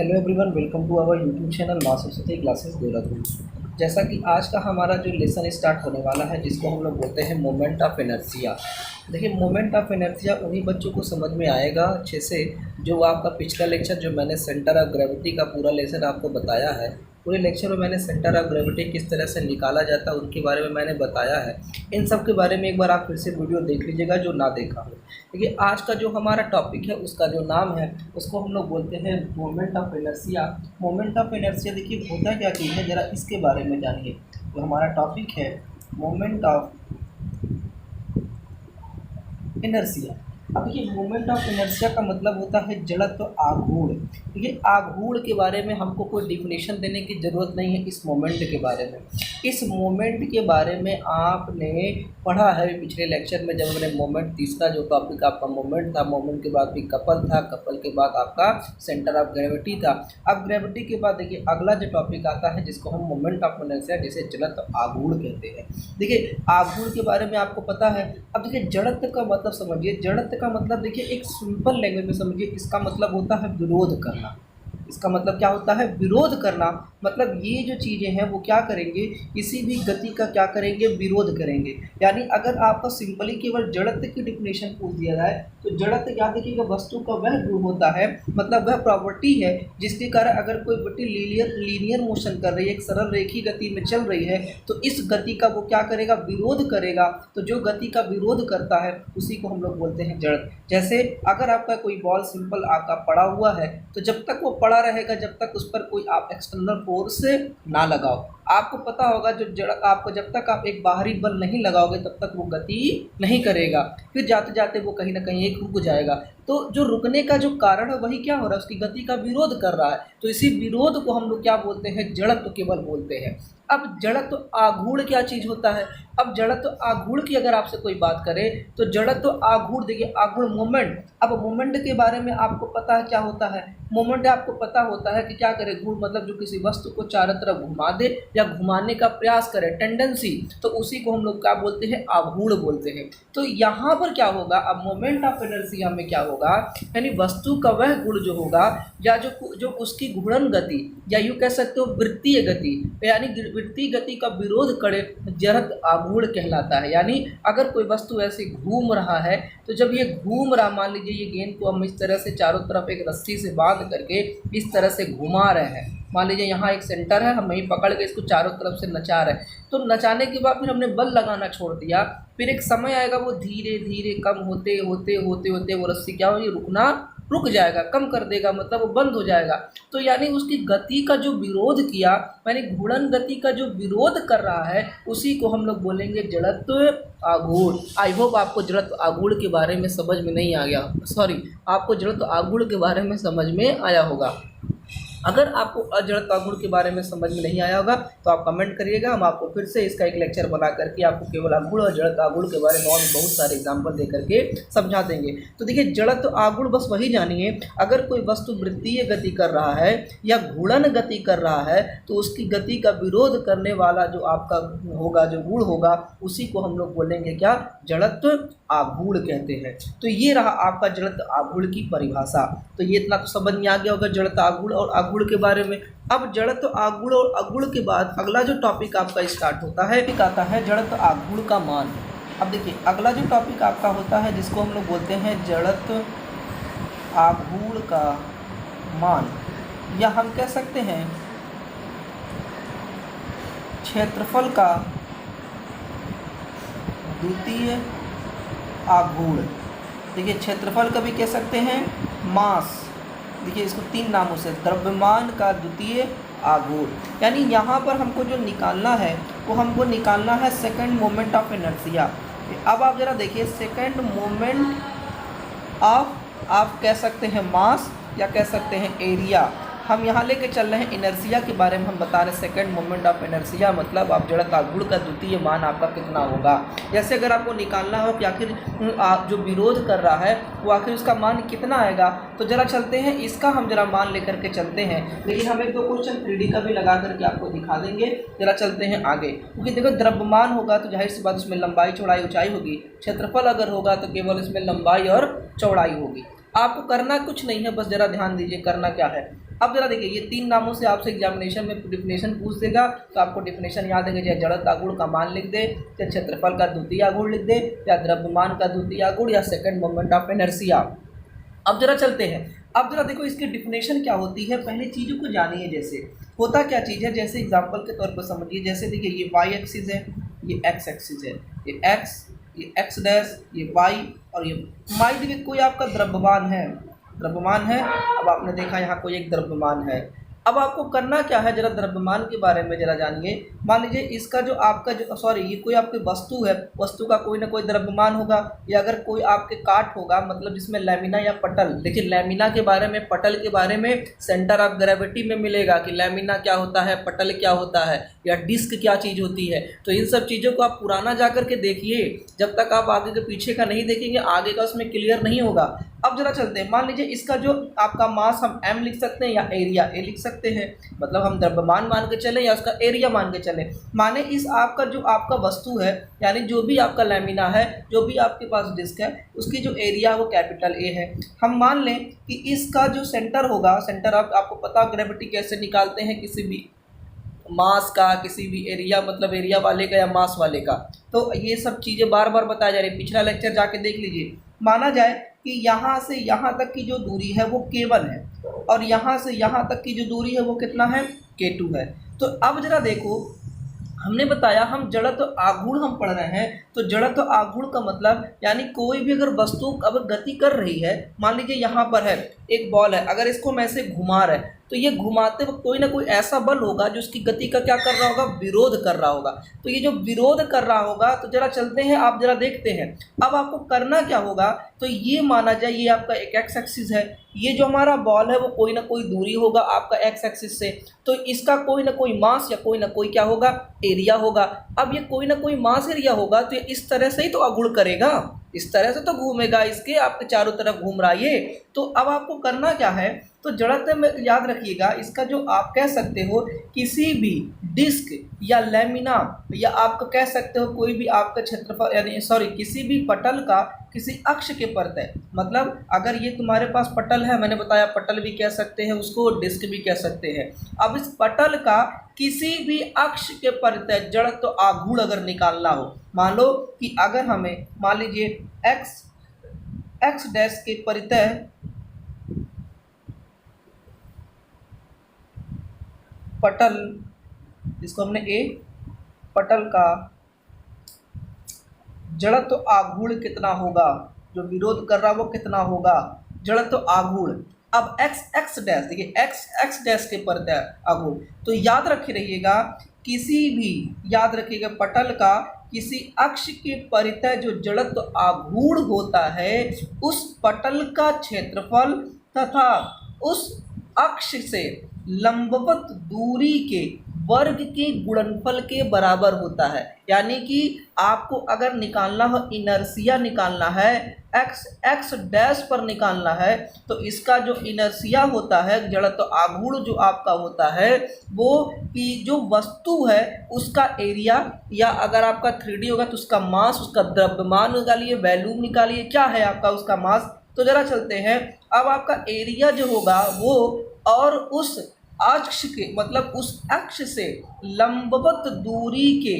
Hello everyone, welcome to our YouTube channel Maa Saraswati classes Dehradun. जैसा कि आज का हमारा जो लेसन स्टार्ट होने वाला है, जिसको हम लोग बोलते हैं मोमेंट ऑफ इनर्शिया। देखिए, मोमेंट ऑफ इनर्शिया उन्हीं बच्चों को समझ में आएगा अच्छे से जो आपका पिछला लेक्चर जो मैंने सेंटर ऑफ ग्रेविटी का पूरा लेसन आपको बताया है। पूरे लेक्चर में मैंने सेंटर ऑफ ग्रेविटी किस तरह से निकाला जाता है उनके बारे में मैंने बताया है। इन सब के बारे में एक बार आप फिर से वीडियो देख लीजिएगा जो ना देखा हो। देखिए, आज का जो हमारा टॉपिक है उसका जो नाम है उसको हम लोग बोलते हैं moment of inertia. Moment of inertia देखिए होता क्या चीज़ है, ज़रा इसके बारे में जानिए। जो हमारा टॉपिक है मोमेंट ऑफ इनर्शिया। अब देखिए, मोमेंट ऑफ इनर्शिया का मतलब होता है जड़त्व आघूर्ण। देखिए, आघूर्ण के बारे में हमको कोई डिफिनेशन देने की ज़रूरत नहीं है। इस मोमेंट के बारे में, इस मोमेंट के बारे में आपने पढ़ा है पिछले लेक्चर में, जब हमने मोमेंट तीसरा जो टॉपिक आपका मोमेंट था, मोमेंट के बाद भी कपल था, कपल के बाद आपका सेंटर ऑफ ग्रेविटी था। अब ग्रेविटी के बाद देखिए अगला जो टॉपिक आता है जिसको हम मोमेंट ऑफ इनर्शिया जिसे जड़त्व आघूर्ण कहते हैं। देखिए, आघूर्ण के बारे में आपको पता है। अब देखिए, जड़त्व का मतलब समझिए। जड़त्व का मतलब देखिए एक सिंपल लैंग्वेज में समझिए, इसका मतलब होता है विरोध करना। इसका मतलब क्या होता है? विरोध करना। मतलब ये जो चीज़ें हैं वो क्या करेंगे, किसी भी गति का क्या करेंगे, विरोध करेंगे। यानी अगर आपका सिंपली केवल जड़त्व की डिफिनेशन पूछ दिया जाए तो जड़त्व क्या देखिएगा, वस्तु का वह गुण होता है, मतलब वह प्रॉपर्टी है जिसके कारण अगर कोई गति लीनियर मोशन कर रही है, एक सरल रेखीय गति में चल रही है, तो इस गति का वो क्या करेगा, विरोध करेगा। तो जो गति का विरोध करता है उसी को हम लोग बोलते हैं जड़त्व। जैसे अगर आपका कोई बॉल सिंपल आपका पड़ा हुआ है तो जब तक वो पड़ा रहेगा, जब तक उस पर कोई आप एक्सटर्नल फोर्स ना लगाओ। आपको पता होगा आपको जब तक आप एक बाहरी बल नहीं लगाओगे तब तक वो गति नहीं करेगा, फिर जाते जाते वो कहीं ना कहीं एक रुक जाएगा। तो जो रुकने का जो कारण है वही क्या हो रहा है, उसकी गति का विरोध कर रहा है। तो इसी विरोध को हम लोग क्या बोलते हैं, जड़त्व केवल बोलते हैं। अब जड़त्व आघूर्ण क्या चीज़ होता है? अब जड़त्व आघूर्ण की अगर आपसे कोई बात करे तो जड़त्व आघूर्ण देखिए, आघूर्ण मोमेंट। अब मोमेंट के बारे में आपको पता है क्या होता है? मोमेंट आपको पता होता है कि क्या करे, घूर्ण मतलब जो किसी वस्तु को चारों तरफ घुमा दे या घुमाने का प्रयास करे, टेंडेंसी, तो उसी को हम लोग क्या बोलते हैं, आघूर्ण बोलते हैं। तो यहाँ पर क्या होगा, अब मोमेंट ऑफ इनर्शिया में क्या होगा, यानी वस्तु का वह गुण जो होगा या जो उसकी घूर्णन गति या यूँ कह सकते हो वृत्तीय गति, यानी वृत्तीय गति का विरोध करे, जड़त्व आघूर्ण कहलाता है। यानी अगर कोई वस्तु ऐसे घूम रहा है तो जब ये घूम रहा, मान लीजिए ये गेंद को हम इस तरह से चारों तरफ एक रस्सी से बांध करके इस तरह से घुमा रहे हैं, मान लीजिए यहाँ एक सेंटर है, हम वहीं पकड़ के इसको चारों तरफ से नचा रहे हैं, तो नचाने के बाद फिर हमने बल लगाना छोड़ दिया, फिर एक समय आएगा वो धीरे धीरे कम होते होते होते होते वो रस्सी क्या होगी, रुक जाएगा, कम कर देगा, मतलब वो बंद हो जाएगा। तो यानी उसकी गति का जो विरोध किया, यानी घूर्णन गति का जो विरोध कर रहा है, उसी को हम लोग बोलेंगे जड़त्व आघूर्ण। आई होप आपको जड़त्व आघूर्ण के बारे में समझ में नहीं आ गया, सॉरी, आपको जड़त्व आघूर्ण के बारे में समझ में आया होगा। अगर आपको जड़त्व आघूर्ण के बारे में समझ में नहीं आया होगा तो आप कमेंट करिएगा, हम आपको फिर से इसका एक लेक्चर बना करके आपको केवल आघूर्ण और जड़त्व आघूर्ण के बारे में और बहुत सारे एग्जाम्पल दे करके समझा देंगे। तो देखिए, जड़त्व आघूर्ण बस वही जानिए, अगर कोई वस्तु वृत्तीय गति कर रहा है या घूर्णन गति कर रहा है तो उसकी गति का विरोध करने वाला जो आपका होगा, जो गुण होगा, उसी को हम लोग बोलेंगे क्या, जड़त्व आघूर्ण कहते हैं। तो ये रहा आपका जड़त्व आघूर्ण की परिभाषा। तो ये इतना तो समझ में आ गया होगा जड़त्व आघूर्ण और आघूर्ण के बारे में। अब जड़त्व आघूर्ण और आघूर्ण के बाद अगला जो टॉपिक आपका स्टार्ट होता है, एक आता है जड़त्व आघूर्ण का मान। अब देखिए, अगला जो टॉपिक आपका होता है जिसको हम लोग बोलते हैं जड़त्व आघूर्ण का मान, या हम कह सकते हैं क्षेत्रफल का द्वितीय आघूर्ण। देखिए, क्षेत्रफल का भी कह सकते हैं मास। देखिए, इसको तीन नामों से, द्रव्यमान का द्वितीय आघूर्ण। यानी यहाँ पर हमको जो निकालना है वो हमको निकालना है सेकंड मोमेंट ऑफ इनर्शिया। अब आप जरा देखिए, सेकंड मोमेंट ऑफ, आप कह सकते हैं मास या कह सकते हैं एरिया। हम यहाँ लेके चल रहे हैं इनर्शिया के बारे में, हम बता रहे हैं सेकंड मोमेंट ऑफ इनर्शिया, मतलब आप जड़त्व आघूर्ण का द्वितीय मान आपका कितना होगा। जैसे अगर आपको निकालना हो कि आखिर जो विरोध कर रहा है वो आखिर उसका मान कितना आएगा, तो जरा चलते हैं, इसका हम जरा मान लेकर के चलते हैं। लेकिन हम एक दो क्वेश्चन 3D का भी लगा करके आपको दिखा देंगे। जरा चलते हैं आगे, क्योंकि देखो द्रव्यमान होगा तो जाहिर सी बात उसमें लंबाई चौड़ाई ऊंचाई होगी, क्षेत्रफल अगर होगा तो केवल इसमें लंबाई और चौड़ाई होगी। आपको करना कुछ नहीं है, बस जरा ध्यान दीजिए करना क्या है। अब जरा देखिए, ये 3 नामों से आपसे एग्जामिनेशन में डिफिनेशन पूछ देगा, तो आपको डिफिनेशन याद है कि चाहे जड़त्व आघूर्ण का मान लिख दे, चाहे क्षेत्रफल का द्वितीय आघूर्ण लिख दे, या द्रव्यमान का द्वितीय आघूर्ण, या सेकंड मोमेंट ऑफ इनर्शिया। अब जरा चलते हैं, अब जरा देखो इसकी डिफिनेशन क्या होती है, पहले चीज़ों को जानिए। जैसे होता क्या चीज़ है, जैसे एग्जाम्पल के तौर पर समझिए। जैसे देखिए ये वाई एक्सिस है, ये एक्स एक्सिस है, ये एक्स, ये एक्स डैश, ये वाई, और ये मान लीजिए कोई आपका द्रव्यमान है, द्रव्यमान है। अब आपने देखा यहाँ कोई एक द्रव्यमान है। अब आपको करना क्या है, जरा द्रव्यमान के बारे में जरा जानिए। मान लीजिए इसका जो आपका जो सॉरी ये कोई आपकी वस्तु है, वस्तु का कोई ना कोई द्रव्यमान होगा, या अगर कोई आपके काट होगा, मतलब जिसमें लैमिना या पटल। देखिए लैमिना के बारे में, पटल के बारे में सेंटर ऑफ ग्रेविटी में मिलेगा कि लैमिना क्या होता है, पटल क्या होता है, या डिस्क क्या चीज़ होती है। तो इन सब चीज़ों को आप पुराना जा कर के देखिए, जब तक आप आगे के पीछे का नहीं देखेंगे आगे का उसमें क्लियर नहीं होगा। अब जरा चलते हैं, मान लीजिए इसका जो आपका मास हम m लिख सकते हैं, या एरिया a लिख सकते हैं, मतलब हम द्रव्यमान मान के चले या उसका एरिया मान के चले। माने इस आपका जो आपका वस्तु है, यानी जो भी आपका लैमिना है, जो भी आपके पास डिस्क है, उसकी जो एरिया वो कैपिटल A है। हम मान लें कि इसका जो सेंटर होगा, सेंटर आपको पता ग्रेविटी कैसे निकालते हैं किसी भी मास का, किसी भी एरिया, मतलब एरिया वाले का या मास वाले का। तो ये सब चीज़ें बार बार बताया जा रही है, पिछला लेक्चर जाके देख लीजिए। माना जाए कि यहाँ से यहाँ तक की जो दूरी है वो K1 है, और यहाँ से यहाँ तक की जो दूरी है वो कितना है, K2 है। तो अब जरा देखो, हमने बताया हम जड़त्व आघूर्ण हम पढ़ रहे हैं, तो जड़त्व आघूर्ण का मतलब यानी कोई भी अगर वस्तु अगर गति कर रही है, मान लीजिए यहाँ पर है एक बॉल है, अगर इसको हम ऐसे घुमा रहे हैं, तो ये घुमाते वक्त कोई ना कोई ऐसा बल होगा जो उसकी गति का क्या कर रहा होगा, विरोध कर रहा होगा। तो ये जो विरोध कर रहा होगा, तो जरा चलते हैं, आप जरा देखते हैं। अब आपको करना क्या होगा, तो ये माना जाए ये आपका एक एक्स एक्सिस है, ये जो हमारा बॉल है वो कोई ना कोई दूरी होगा आपका एक्स एक्सिस से, तो इसका कोई ना कोई मास या कोई ना कोई क्या होगा, एरिया होगा। अब ये कोई ना कोई मास एरिया होगा, तो ये इस तरह से ही तो आघूर्ण करेगा, इस तरह से तो घूमेगा, इसके आपके चारों तरफ घूम रहा है ये। तो अब आपको करना क्या है, तो जड़त्व में याद रखिएगा, इसका जो आप कह सकते हो किसी भी डिस्क या लैमिना, या आप कह सकते हो कोई भी आपका क्षेत्रफल, यानी सॉरी किसी भी पटल का किसी अक्ष के परतः, मतलब अगर ये तुम्हारे पास पटल है, मैंने बताया पटल भी कह सकते हैं उसको, डिस्क भी कह सकते हैं। अब इस पटल का किसी भी अक्ष के परतः जड़त्व आघूर्ण अगर निकालना हो, मान लो कि अगर हमें मान लीजिए एक्स डैश के परितः पटल, जिसको हमने ए, पटल का जड़त्व आघूर्ण कितना होगा, जो विरोध कर रहा है वो कितना होगा, जड़त्व आघूर्ण। अब एक्स डैश, देखिए एक्स डैश के परतः आघूर्ण, तो याद रखे रहिएगा, किसी भी याद रखिएगा पटल का किसी अक्ष के परितः जो जड़त्व आघूर्ण होता है, उस पटल का क्षेत्रफल तथा उस अक्ष से लंबवत दूरी के वर्ग के गुणनफल के बराबर होता है। यानी कि आपको अगर निकालना हो, इनर्शिया निकालना है, एक्स डैश पर निकालना है, तो इसका जो इनर्शिया होता है, जड़त्व आघूर्ण जो आपका होता है, वो कि जो वस्तु है उसका एरिया, या अगर आपका 3D होगा तो उसका मास, उसका द्रव्यमान निकालिए, वैल्यूम निकालिए, क्या है आपका उसका मास। तो जरा चलते हैं, अब आपका एरिया जो होगा वो और उस अक्ष के, मतलब उस अक्ष से लंबवत दूरी के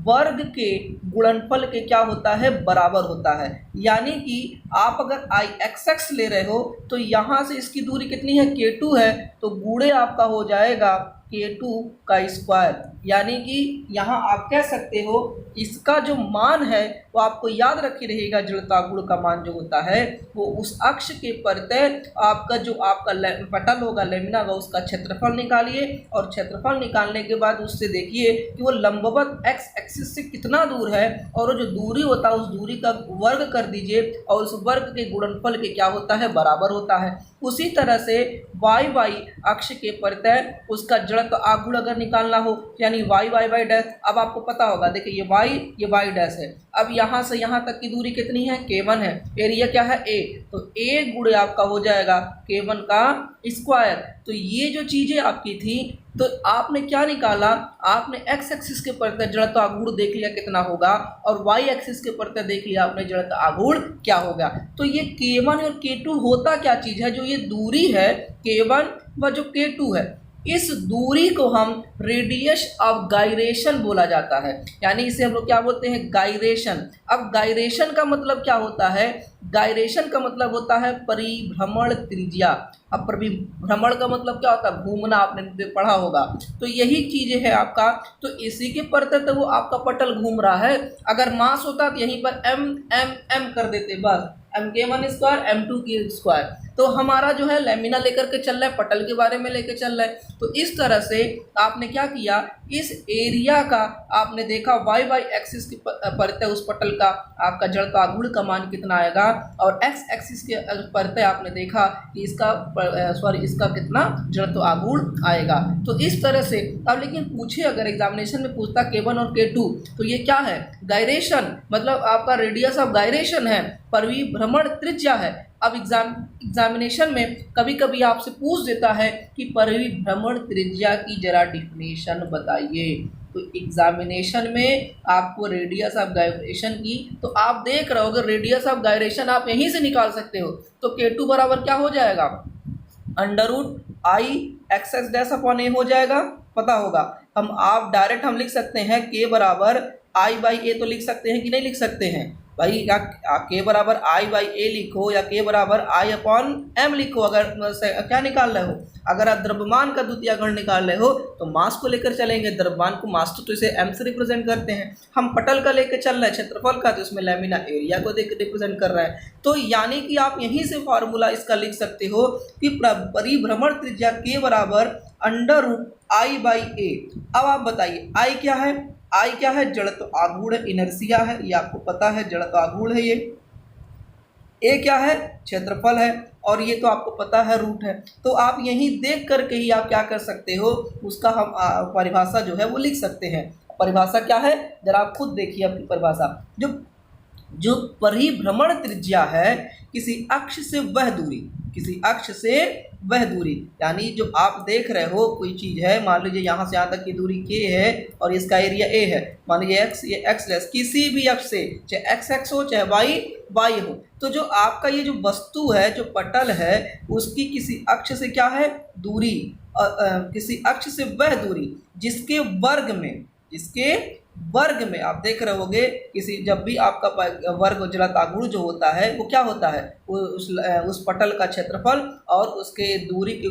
वर्ग के गुणनफल के क्या होता है, बराबर होता है। यानी कि आप अगर आई एक्स ले रहे हो, तो यहाँ से इसकी दूरी कितनी है, K2 है, तो गुणे आपका हो जाएगा K2 का स्क्वायर। यानी कि यहाँ आप कह सकते हो इसका जो मान है वो आपको याद रखी रहेगा, जड़त्वाघूर्ण का मान जो होता है वो उस अक्ष के परतः आपका जो आपका पटल होगा, लैमिना होगा, उसका क्षेत्रफल निकालिए, और क्षेत्रफल निकालने के बाद उससे देखिए कि वो लंबवत एक्स एक्सिस से कितना दूर है, और वो जो दूरी होता है उस दूरी का वर्ग कर दीजिए, और उस वर्ग के गुणनफल के क्या होता है, बराबर होता है। उसी तरह से वाई अक्ष के परतः उसका जड़त्व आघूर्ण अगर निकालना हो, यानी वाई डैश, अब आपको पता होगा, देखिए ये वाई डैश है, अब यहाँ से यहाँ तक की दूरी कितनी है, K1 है, एरिया क्या है A, तो A गुणे आपका हो जाएगा K1 का स्क्वायर। तो ये जो चीज़ें आपकी थी तो आपने क्या निकाला, आपने एक्स एक्सिस के प्रति जड़त्व आघूर्ण देख लिया कितना होगा, और वाई एक्सिस के प्रति देख लिया आपने जड़त्व आघूर्ण क्या होगा। तो ये K1 और K2 होता क्या चीज़ है, जो ये दूरी है K1 व जो K2 है, इस दूरी को हम रेडियस ऑफ गायरेशन बोला जाता है, यानी इसे हम लोग क्या बोलते हैं, गायरेशन। अब गायरेशन का मतलब क्या होता है, गायरेशन का मतलब होता है परिभ्रमण त्रिज्या। अब परिभ्रमण का मतलब क्या होता है, घूमना, आपने पढ़ा होगा। तो यही चीज़ है आपका, तो इसी के प्रति तो वो आपका पटल घूम रहा है। अगर मास होता तो यहीं पर एम एम एम कर देते, बस Mk1 स्क्वायर M2 की स्क्वायर। तो हमारा जो है लेमिना लेकर के चल रहा है, पटल के बारे में लेकर चल रहा है। तो इस तरह से आपने क्या किया, इस एरिया का आपने देखा वाई वाई एक्सिस की परते उस पटल का आपका जड़त्व आघूर्ण का मान कितना आएगा, और एक्स एक्सिस के परते आपने देखा कि इसका इसका कितना जड़त्व आघूर्ण आएगा। तो इस तरह से अब लेकिन पूछे अगर एग्जामिनेशन में पूछता K1 और K2, तो ये क्या है, गायरेशन, मतलब आपका रेडियस ऑफ गायरेशन है, परिभ्रमण त्रिज्या है। अब एग्जामिनेशन में कभी कभी आपसे पूछ देता है कि परिभ्रमण त्रिज्या की जरा डिफिनेशन बताइए। तो एग्जामिनेशन में आपको रेडियस ऑफ गायरेशन की, तो आप देख रहे हो रेडियस ऑफ गायरेशन आप यहीं से निकाल सकते हो। तो K2 बराबर क्या हो जाएगा, √I एक्स डैश अपॉन ए हो जाएगा, पता होगा। आप डायरेक्ट हम लिख सकते हैं K बराबर I/A, तो लिख सकते हैं कि नहीं लिख सकते हैं भाई, या K बराबर I/A लिखो या K बराबर I/M लिखो। अगर क्या निकाल रहे हो, अगर आप द्रव्यमान का द्वितीय गुण निकाल रहे हो तो मास को लेकर चलेंगे, द्रव्यमान को मास तो इसे M से रिप्रेजेंट करते हैं। हम पटल का लेकर चल रहे हैं क्षेत्रफल का, तो इसमें लेमिना एरिया को देख रिप्रेजेंट कर रहा है। तो यानी कि आप यहीं से फार्मूला इसका लिख सकते हो कि परिभ्रमण त्रिज्या K बराबर √I/A। अब आप बताइए I क्या है, I क्या है, जड़त्व आघूर्ण इनर्शिया है, ये आपको पता है, जड़त्व आघूर्ण है ये। A क्या है, क्षेत्रफल है, और ये तो आपको पता है रूट है। तो आप यहीं देख करके ही आप क्या कर सकते हो, उसका हम परिभाषा जो है वो लिख सकते हैं। परिभाषा क्या है, जरा आप खुद देखिए अपनी परिभाषा। जो परिभ्रमण त्रिज्या है किसी अक्ष से वह दूरी, किसी अक्ष से वह दूरी, यानी जो आप देख रहे हो कोई चीज़ है, मान लीजिए यहाँ से यहाँ तक की दूरी K है और इसका एरिया A है, मान लीजिए x, ये x लेस किसी भी अक्ष से, चाहे x हो चाहे y हो। तो जो आपका ये जो वस्तु है, जो पटल है, उसकी किसी अक्ष से क्या है दूरी, किसी अक्ष से वह दूरी जिसके वर्ग में आप देख रहे होगे, किसी जब भी आपका वर्ग जड़त्व आघूर्ण जो होता है वो क्या होता है, उस पटल का क्षेत्रफल और उसके दूरी के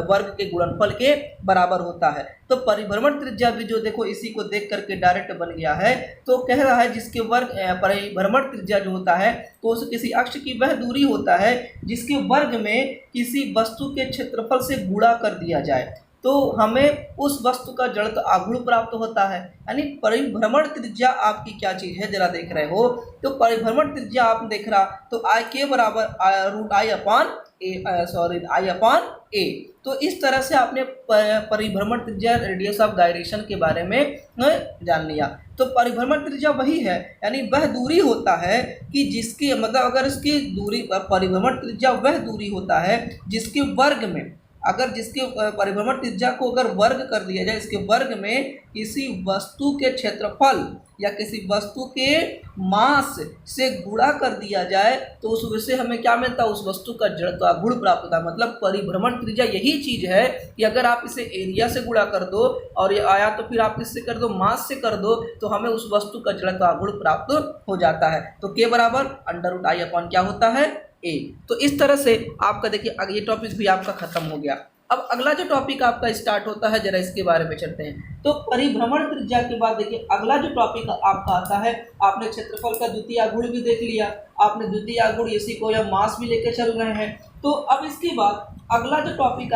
वर्ग के गुणनफल के बराबर होता है। तो परिभ्रमण त्रिज्या भी जो देखो इसी को देख करके डायरेक्ट बन गया है। तो कह रहा है जिसके वर्ग परिभ्रमण त्रिज्या जो होता है तो उस किसी अक्ष की वह दूरी होता है जिसके वर्ग में किसी वस्तु के क्षेत्रफल से गुणा कर दिया जाए, तो हमें उस वस्तु का जड़त्व आघूर्ण प्राप्त होता है। यानी परिभ्रमण त्रिज्या आपकी क्या चीज़ है, जरा देख रहे हो। तो परिभ्रमण त्रिज्या आप देख रहा, तो K बराबर √I/A। तो इस तरह से आपने परिभ्रमण त्रिज्या रेडियस ऑफ गायरेशन के बारे में जान लिया। तो परिभ्रमण त्रिज्या वही है, यानी वह दूरी होता है कि जिसकी मतलब अगर इसकी दूरी, परिभ्रमण त्रिज्या वह दूरी होता है जिसके वर्ग में, अगर जिसके परिभ्रमण त्रिज्या को अगर वर्ग कर दिया जाए, इसके वर्ग में किसी वस्तु के क्षेत्रफल या किसी वस्तु के मास से गुणा कर दिया जाए, तो उस वजह से हमें क्या मिलता है, उस वस्तु का जड़त्व आघूर्ण प्राप्त होता है। मतलब परिभ्रमण त्रिज्या यही चीज़ है कि अगर आप इसे एरिया से गुणा कर दो और ये आया तो फिर आप इससे कर दो, मास से कर दो, तो हमें उस वस्तु का जड़त्व आघूर्ण प्राप्त हो जाता है। तो K बराबर √I अपॉन क्या होता है, A। तो इस तरह से आपका देखिए ये टॉपिक भी आपका खत्म हो गया। अब अगला जो टॉपिक आपका स्टार्ट होता है, जरा इसके बारे में चलते हैं। तो परिभ्रमण त्रिज्या के बाद देखिए अगला जो टॉपिक आपका आता है, आपने क्षेत्रफल का द्वितीय आघूर्ण भी देख लिया, आपने द्वितीय आघूर्ण इसी को या मास भी लेकर चल रहे हैं। तो अब इसके बाद अगला जो टॉपिक